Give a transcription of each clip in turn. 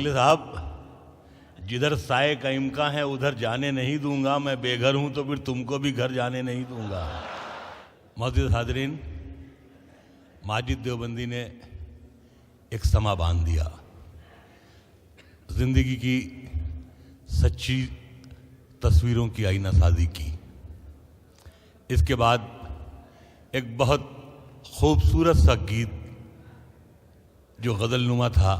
मोहतले साहब, जिधर साए का इम्कान है उधर जाने नहीं दूंगा। मैं बेघर हूं तो फिर तुमको भी घर जाने नहीं दूंगा। मोहतरम हाज़रीन, माजिद देवबंदी ने एक समा बांध दिया, जिंदगी की सच्ची तस्वीरों की आईना साजी की। इसके बाद एक बहुत खूबसूरत सा गीत जो गज़लनुमा था,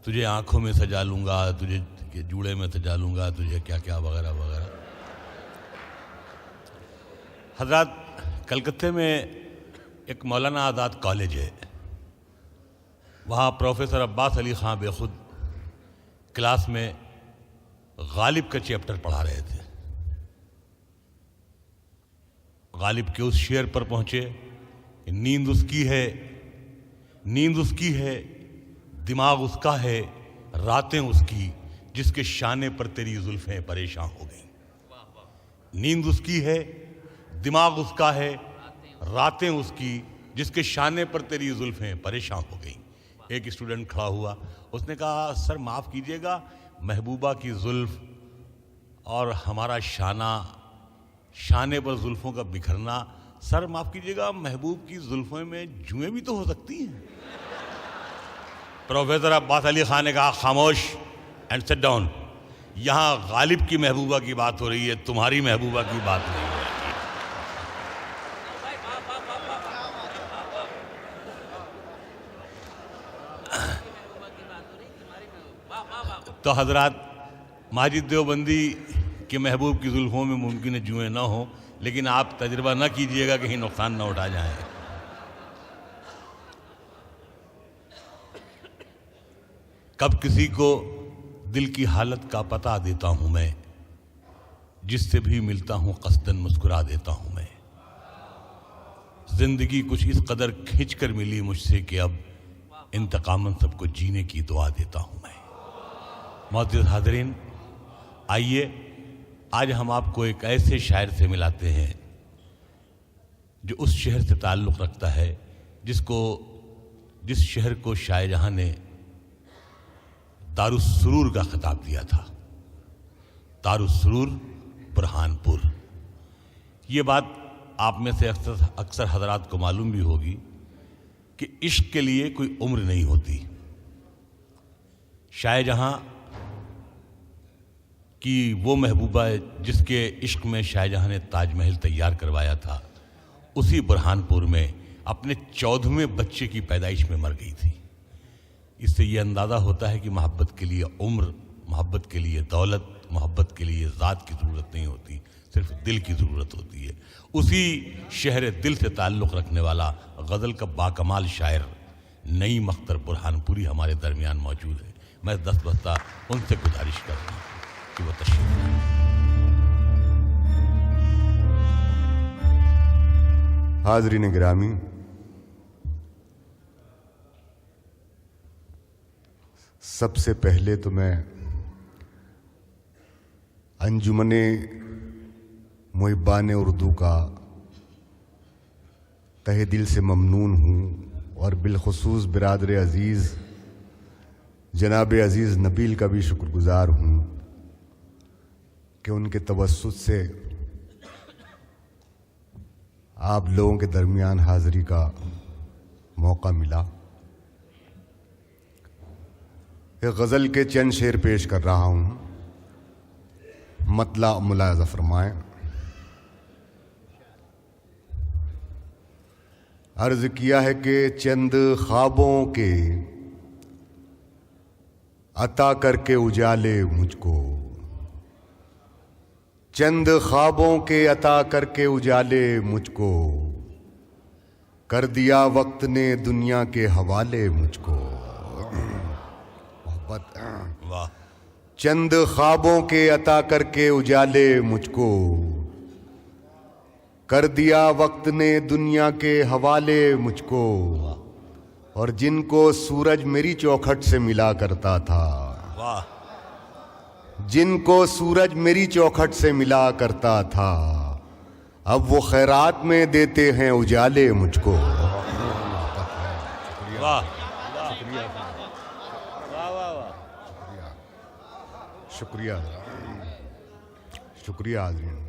तुझे आंखों में सजा लूँगा, तुझे जूड़े में सजा लूँगा, तुझे क्या क्या वगैरह वगैरह। हज़रात, कलकत्ते में एक मौलाना आज़ाद कॉलेज है, वहाँ प्रोफेसर अब्बास अली ख़ां बेखुद क्लास में गालिब का चैप्टर पढ़ा रहे थे। गालिब के उस शेर पर पहुँचे, नींद उसकी है, नींद उसकी है, दिमाग उसका है, रातें उसकी जिसके शाने पर तेरी जुल्फें परेशान हो गई। नींद उसकी है, दिमाग उसका है, रातें उसकी जिसके शाने पर तेरी जुल्फें परेशान हो गई। एक स्टूडेंट खड़ा हुआ, उसने कहा, सर माफ़ कीजिएगा, महबूबा की जुल्फ और हमारा शाने पर जुल्फों का बिखरना, सर माफ़ कीजिएगा, महबूब की जुल्फों में जुएं भी तो हो सकती हैं। प्रोफेसर अब्बास अली ख़ान ने कहा, खामोश एंड सिट डाउन। यहाँ गालिब की महबूबा की बात हो रही है, तुम्हारी महबूबा की बात नहीं हो रही है। तो हजरात, माजिद देवबंदी के महबूब की जुल्फों में मुमकिन है जुएं ना हो, लेकिन आप तजर्बा ना कीजिएगा, कहीं नुकसान ना उठा जाए। कब किसी को दिल की हालत का पता देता हूं मैं, जिससे भी मिलता हूं कसदन मुस्कुरा देता हूं मैं। जिंदगी कुछ इस कदर खींच कर मिली मुझसे कि अब इंतकामन सबको जीने की दुआ देता हूं मैं। मोअज़्ज़िज़ हाज़रीन, आइए आज हम आपको एक ऐसे शायर से मिलाते हैं जो उस शहर से ताल्लुक़ रखता है जिस शहर को शाहजहां ने दारुस्सुरूर का खिताब दिया था। दारुस्सुरूर बुरहानपुर। ये बात आप में से अक्सर हज़रात को मालूम भी होगी कि इश्क के लिए कोई उम्र नहीं होती। शाहजहां कि वो महबूबा जिसके इश्क में शाहजहां ने ताजमहल तैयार करवाया था, उसी बुरहानपुर में अपने 14वें बच्चे की पैदाइश में मर गई थी। इससे ये अंदाज़ा होता है कि मोहब्बत के लिए उम्र, मोहब्बत के लिए दौलत, मोहब्बत के लिए ज़ात की ज़रूरत नहीं होती, सिर्फ दिल की ज़रूरत होती है। उसी शहर दिल से ताल्लुक़ रखने वाला गज़ल का बाकमाल शायर नईम अख्तर बुरहानपुरी हमारे दरमियान मौजूद है। मैं दस्त बस्ता उनसे गुजारिश कर रहा हूँ कि वो तशरीफ़ लाएं। हाज़रीन गिरामी, सबसे पहले तो मैं अंजुमने मुहिब्बान उर्दू का तहे दिल से ममनून हूँ और बिलखुसूस बिरादर अज़ीज़ जनाब अज़ीज़ नबील का भी शुक्रगुज़ार हूँ कि उनके तवस्सुत से आप लोगों के दरमियान हाज़री का मौका मिला। एक गज़ल के चंद शेर पेश कर रहा हूँ, मतला मुलाहज़ा फरमाएं। अर्ज़ किया है कि चंद ख्वाबों के अता करके उजाले मुझको, चंद ख्वाबों के अता करके उजाले मुझको, कर दिया वक्त ने दुनिया के हवाले मुझको। वाह। चंद ख्वाबों के अता करके उजाले मुझको, कर दिया वक्त ने दुनिया के हवाले मुझको। और जिनको सूरज मेरी चौखट से मिला करता था, वाह, जिनको सूरज मेरी चौखट से मिला करता था, अब वो खैरात में देते हैं उजाले मुझको। वाह, شکریہ شکریہ حاضرین.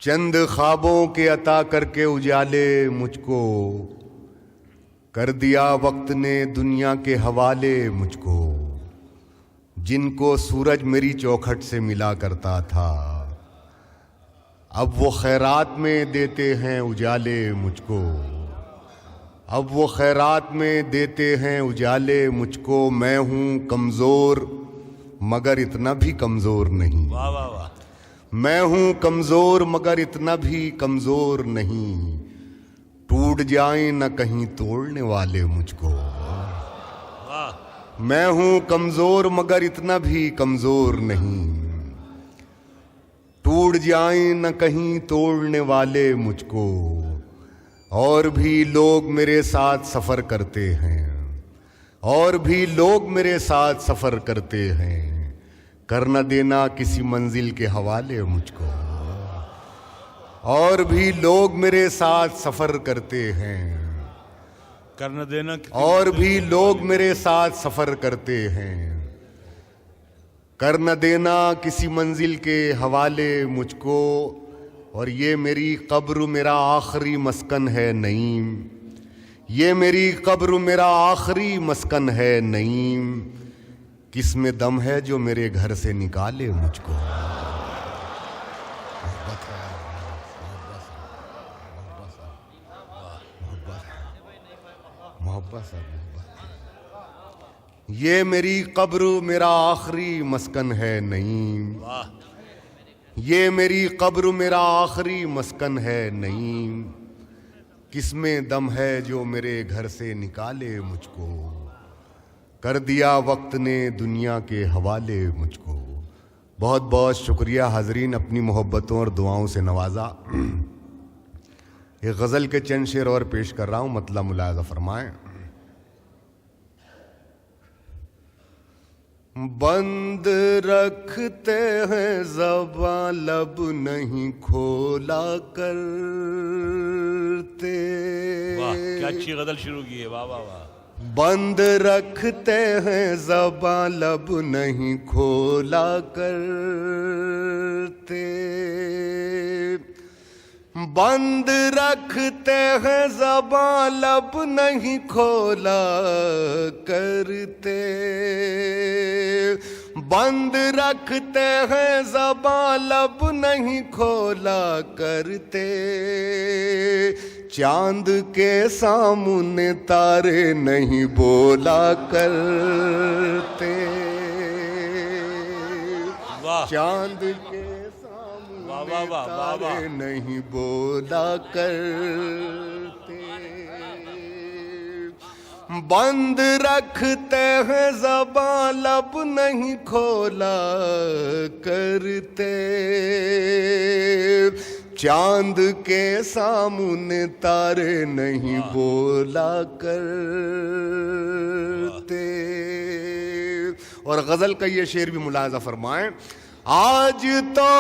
چند خوابوں کے عطا کر کے اجالے مجھ کو کر دیا وقت نے دنیا کے حوالے مجھ کو. جن کو سورج میری چوکھٹ سے ملا کرتا تھا اب وہ خیرات میں دیتے ہیں اجالے مجھ کو. اب وہ خیرات میں دیتے ہیں اجالے مجھ کو. میں ہوں کمزور مگر اتنا بھی کمزور نہیں. واہ واہ واہ. میں ہوں کمزور مگر اتنا بھی کمزور نہیں. ٹوٹ جائیں نہ کہیں توڑنے والے مجھ کو. میں ہوں کمزور مگر اتنا بھی کمزور نہیں. ٹوٹ جائیں نہ کہیں توڑنے والے مجھ کو. اور بھی لوگ میرے ساتھ سفر کرتے ہیں. اور بھی لوگ میرے ساتھ سفر کرتے ہیں. کر نہ دینا کسی منزل کے حوالے مجھ کو. اور بھی لوگ میرے ساتھ سفر کرتے ہیں. کرنا دینا. اور بھی لوگ میرے ساتھ سفر کرتے ہیں. کر نہ دینا کسی منزل کے حوالے مجھ کو. اور یہ میری قبر میرا آخری مسکن ہے نعیم. یہ میری قبر میرا آخری مسکن ہے نعیم. کس میں دم ہے جو میرے گھر سے نکالے مجھ کو. محبت. یہ میری قبر میرا آخری مسکن ہے نعیم. یہ میری قبر میرا آخری مسکن ہے نعیم. کس میں دم ہے جو میرے گھر سے نکالے مجھ کو. کر دیا وقت نے دنیا کے حوالے مجھ کو. بہت بہت شکریہ حاضرین اپنی محبتوں اور دعاؤں سے نوازا. ایک غزل کے چند شعر اور پیش کر رہا ہوں, مطلب ملاحظہ فرمائیں. بند رکھتے ہیں زباں لب نہیں کھولا کرتے. واہ کیا اچھی غزل شروع کی ہے. واہ واہ واہ. بند رکھتے ہیں زباں لب نہیں کھولا کرتے. بند رکھتے ہیں زباں لب نہیں کھولا کرتے. بند رکھتے ہیں زباں لب نہیں کھولا کرتے. چاند کے سامنے تارے نہیں بولا کرتے. چاند کے تارے نہیں بولا کرتے. بند رکھتے ہیں زباں لب نہیں کھولا کرتے. چاند کے سامنے تارے نہیں بولا کرتے. اور غزل کا یہ شعر بھی ملاحظہ فرمائیں. آج تو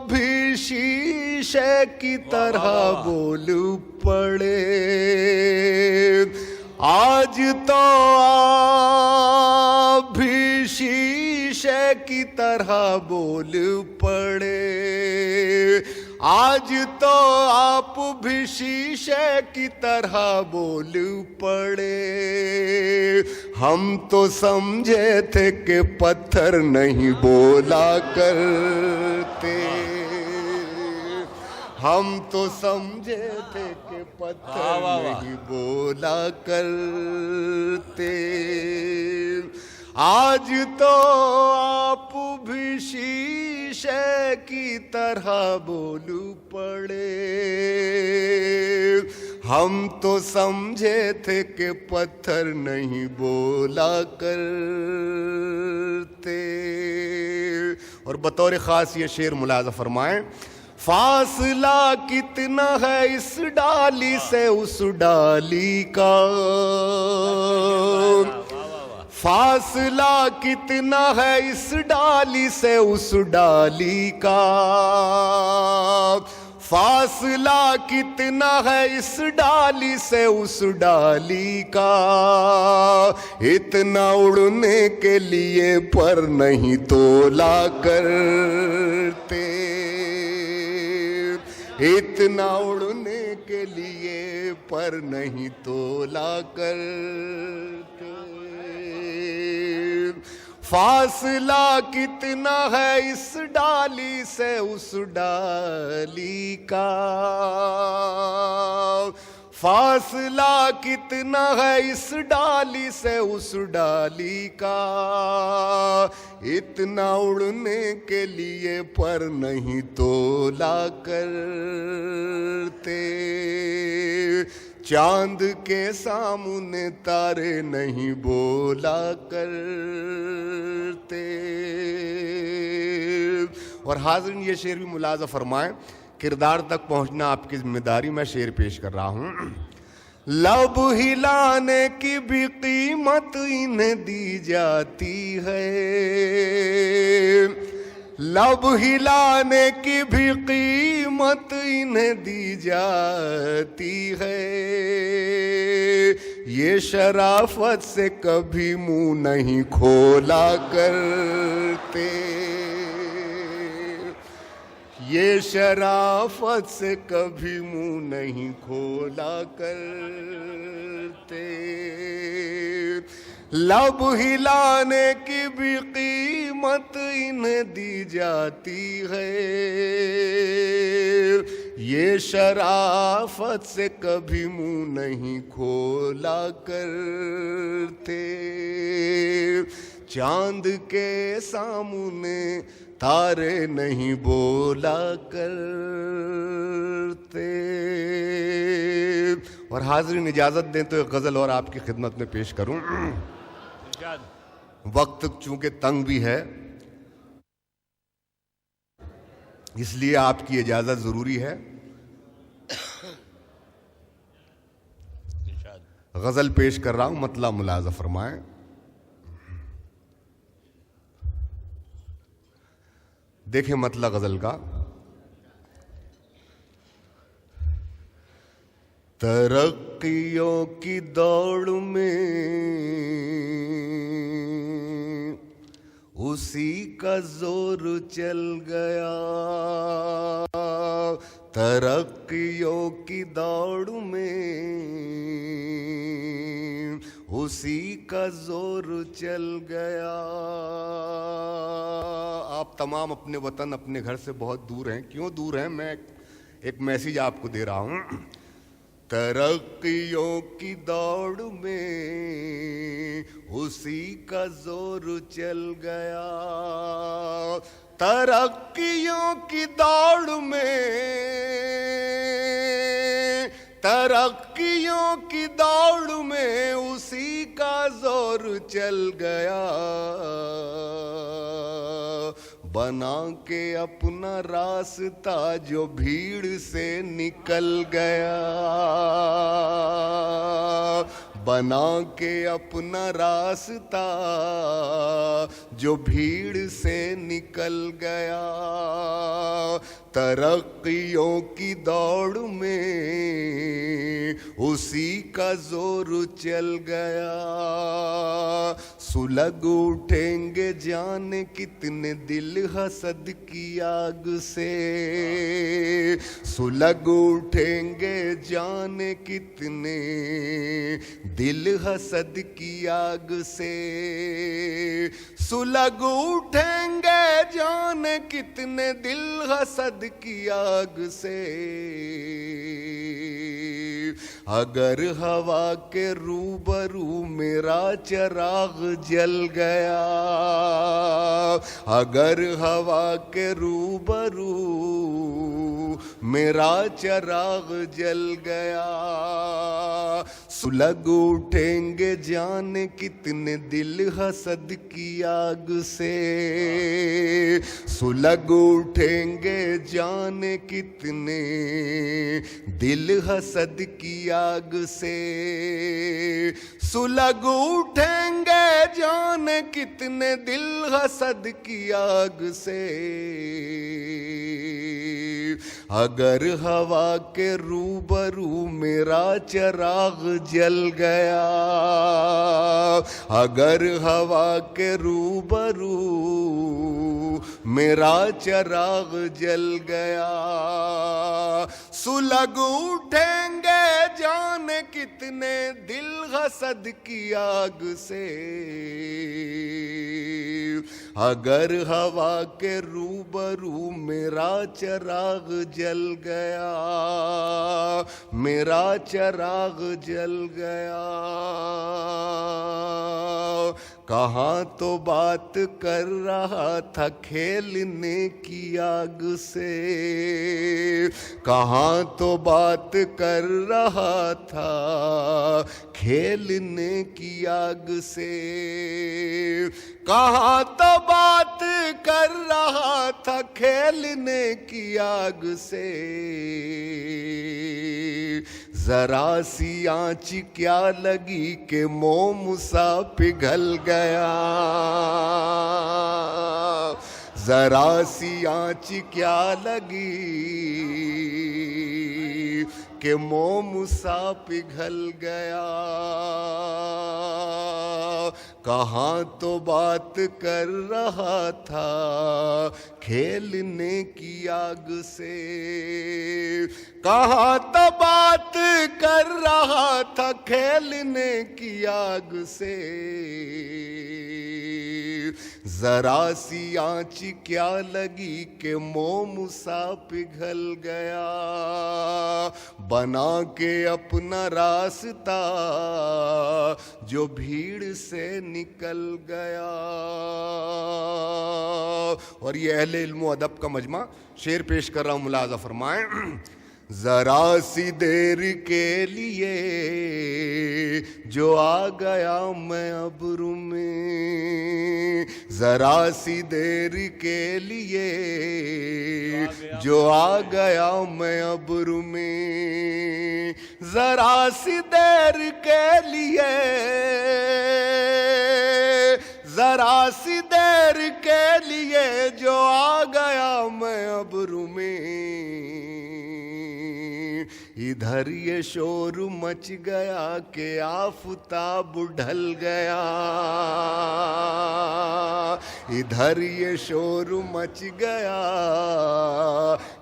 بھی شیشے کی طرح بول پڑے. آج تو بھی شیشے کی طرح بول پڑے. آج تو آپ بھی شیشے کی طرح بول پڑے. ہم تو سمجھے تھے کہ پتھر نہیں بولا کرتے. ہم تو سمجھے تھے کہ پتھر نہیں بولا کرتے. آج تو آپ بھی شیشے کی طرح بول پڑے. ہم تو سمجھے تھے کہ پتھر نہیں بولا کرتے. اور بطور خاص یہ شعر ملاحظہ فرمائیں. فاصلہ کتنا ہے اس ڈالی سے اس ڈالی کا. فاصلہ کتنا ہے اس ڈالی سے اس ڈالی کا. فاصلہ کتنا ہے اس ڈالی سے اس ڈالی کا، اتنا اڑنے کے لیے پر نہیں تولا کرتے، اتنا اڑنے کے لیے پر نہیں تولا کرتے، فاصلہ کتنا ہے اس ڈالی سے اس ڈالی کا، فاصلہ کتنا ہے اس ڈالی سے اس ڈالی کا، اتنا اڑنے کے لیے پر نہیں تولا کرتے، چاند کے سامنے تارے نہیں بولا کرتے۔ اور حاضرین یہ شعر بھی ملاحظہ فرمائیں، کردار تک پہنچنا آپ کی ذمہ داری، میں شعر پیش کر رہا ہوں۔ لب ہلانے کی بھی قیمت انہیں دی جاتی ہے، لب ہلانے کی بھی قیمت انہیں دی جاتی ہے، یہ شرافت سے کبھی منہ نہیں کھولا کرتے، یہ شرافت سے کبھی منہ نہیں کھولا کرتے، لب ہلانے کی بھی قیمت انہیں دی جاتی ہے، یہ شرافت سے کبھی منہ نہیں کھولا کرتے، چاند کے سامنے تارے نہیں بولا کرتے۔ اور حاضرین اجازت دیں تو ایک غزل اور آپ کی خدمت میں پیش کروں، وقت چونکہ تنگ بھی ہے اس لیے آپ کی اجازت ضروری ہے۔ غزل پیش کر رہا ہوں، مطلب ملاحظہ فرمائیں۔ دیکھیں مطلب غزل کا، ترقیوں کی دوڑ میں اسی کا زور چل گیا، ترقیوں کی دوڑ میں اسی کا زور چل گیا۔ آپ تمام اپنے وطن اپنے گھر سے بہت دور ہیں، کیوں دور ہیں؟ میں ایک میسیج آپ کو دے رہا ہوں۔ ترقیوں کی دوڑ میں اسی کا زور چل گیا، ترقیوں کی دوڑ میں، ترقیوں کی دوڑ میں اسی کا زور چل گیا، بنا کے اپنا راستہ جو بھیڑ سے نکل گیا، بنا کے اپنا راستہ جو بھیڑ سے نکل گیا، ترقیوں کی دوڑ میں اسی کا زور چل گیا، سلگ اٹھیں گے جانے کتنے دل حسد کی آگ سے، سلگ اٹھیں گے جانے کتنے دل حسد کی آگ سے، سلگ اٹھیں گے جانے کتنے دل حسد کی آگ سے، اگر ہوا کے روبرو میرا چراغ جل گیا، اگر ہوا کے روبرو میرا چراغ جل گیا، सुलग उठेंगे जाने कितने दिल हसद की आग से, सुलग उठेंगे जाने कितने दिल हसद की आग से, सुलग उठेंगे जाने कितने दिल हसद की आग से। अगर हवा के रूबरू मेरा चिराग जल गया, अगर हवा के रूबरू मेरा चिराग जल गया, सुलग उठेंगे जाने कितने दिल हसद की आग से। अगर हवा के रूबरू मेरा चिराग जल गया, मेरा चिराग जल गया। कहाँ तो बात कर रहा था खेलने की आग से, कहाँ तो बात कर रहा था खेलने की आग से, कहाँ तो बात कर रहा था खेलने की आग से। जरा सी आँच क्या लगी कि मोम सा पिघल गया, जरा सी आँच क्या लगी कि मोम सा पिघल गया। कहाँ तो बात कर रहा था खेलने की आग से, कहाँ तो बात कर रहा था खेलने की आग से। जरा सी आँच क्या लगी कि मोम सा पिघल गया, बना के अपना रास्ता जो भीड़ से निकल गया। और ये अहले इल्म व अदब का मजमा शेर पेश कर रहा हूँ, मुलाजा फरमाएं। जरा सी देर के लिए जो आ गया मैं अब्रू में, जरा सी देर के लिए जो आ गया मैं अब्रू में, जरा सी देर के लिए, जरा सी देर के लिए जो आ गया मैं अब्रू में। इधर ये शोर मच गया कि आफताब ढल गया, इधर ये शोर मच गया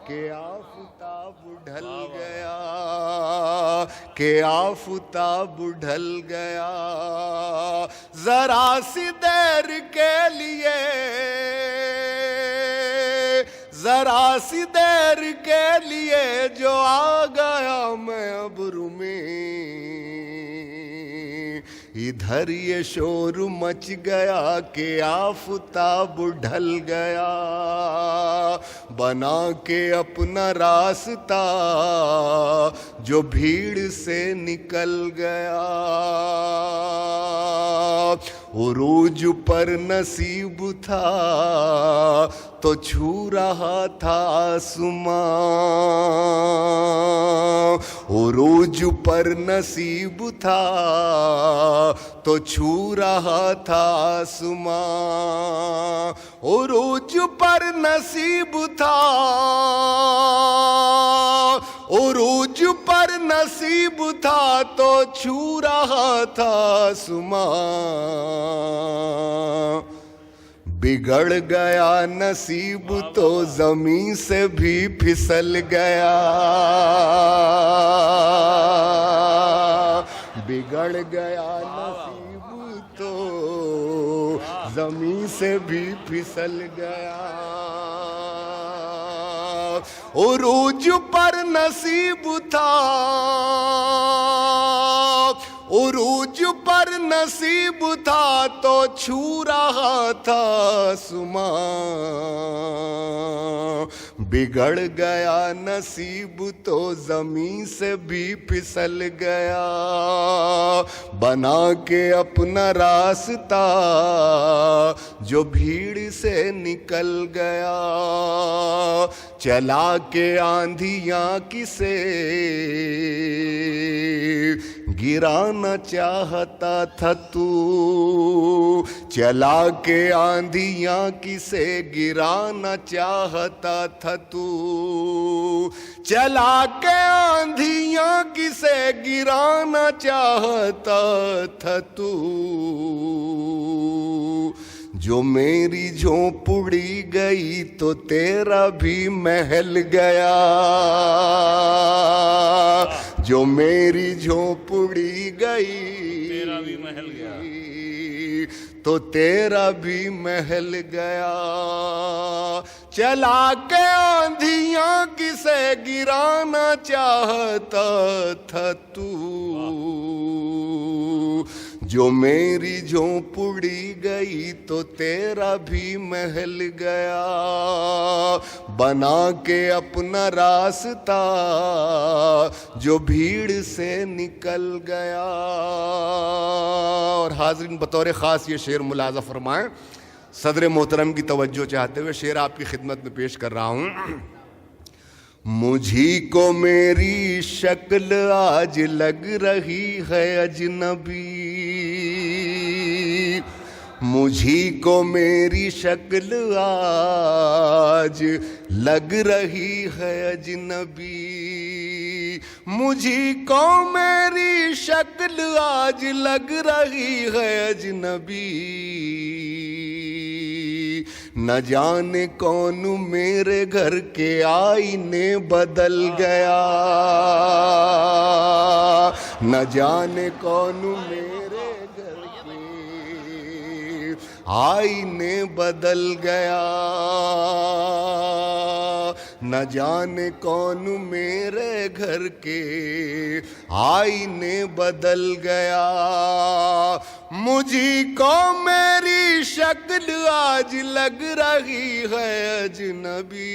कि आफताब ढल गया, कि आफताब ढल गया। जरा सी देर के लिए, जरा सी देर के लिए जो आ गया मैं अब्रू में। इधर ये शोर मच गया कि आफताब ढल गया, बना के अपना रास्ता जो भीड़ से निकल गया। उरूज पर नसीब था तो छू रहा था आसमां, उरूज पर नसीब था तो छू रहा था आसमां, उरूज पर नसीब था, उरूज पर नसीब था तो छू रहा था आसमां। बिगड़ गया नसीब तो जमीन से भी फिसल गया, बिगड़ गया नसीब तो जमीन से भी फिसल गया। उरूज पर नसीब था, उरूज पर नसीब था तो छू रहा था आसमां, बिगड़ गया नसीब तो ज़मीं से भी फिसल गया, बना के अपना रास्ता जो भीड़ से निकल गया, चला के आंधियां किसे गिराना चाहता था तू, चला के आंधियां किसे गिराना चाहता था तू, चला के आंधियां किसे गिराना चाहता था तू, जो मेरी झोंपड़ी गई तो तेरा भी महल गया, जो मेरी झोंपड़ी गई तेरा भी महल गया, तो तेरा भी महल गया, चला के आंधियां किसे गिराना चाहता था तू, जो मेरी झोंपड़ी गई तो तेरा भी महल गया, बना के अपना रास्ता जो भीड़ से निकल गया। और हाज़रीन बतौर ख़ास ये शेर मुलाज़ा फरमाएं, सदर मोहतरम की तवज्जो चाहते हुए शेर आपकी खिदमत में पेश कर रहा हूँ। मुझी को मेरी शक्ल आज लग रही है अजनबी, मुझी को मेरी शक्ल आज लग रही है अजनबी, मुझी को मेरी शक्ल आज लग रही है अजनबी, न जाने कौन मेरे घर के आईने बदल गया, न जाने कौन मेरे घर के आईने बदल गया, न जाने कौन मेरे घर के आईने बदल गया, मुझी को मेरी शक्ल आज लग रही है अजनबी,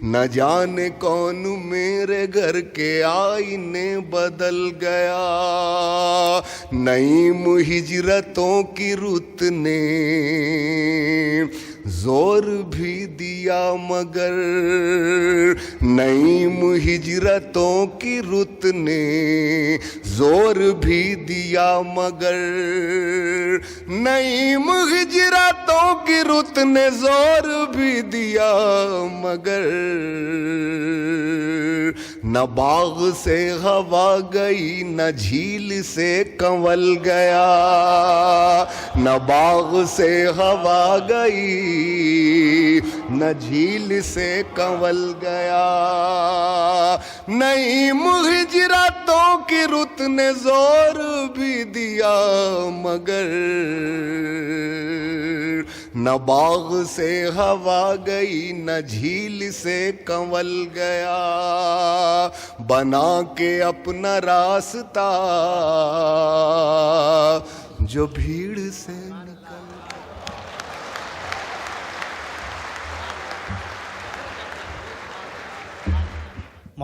न जाने कौन मेरे घर के आईने बदल गया, नईम हिजरतों की रुत ने जोर भी दिया मगर, नईम हिजरतों की रुत ने जोर भी दिया मगर, नईम हिजरतों की रुत ने जोर भी दिया मगर, न बाग से हवा गई न झील से कंवल गया, न बाग से हवा गई न झील से कंवल गया, नईम हिजरतों की रुत ने जोर भी दिया मगर, न बाग से हवा गई न झील से कंवल गया, बना के अपना रास्ता जो भीड़ से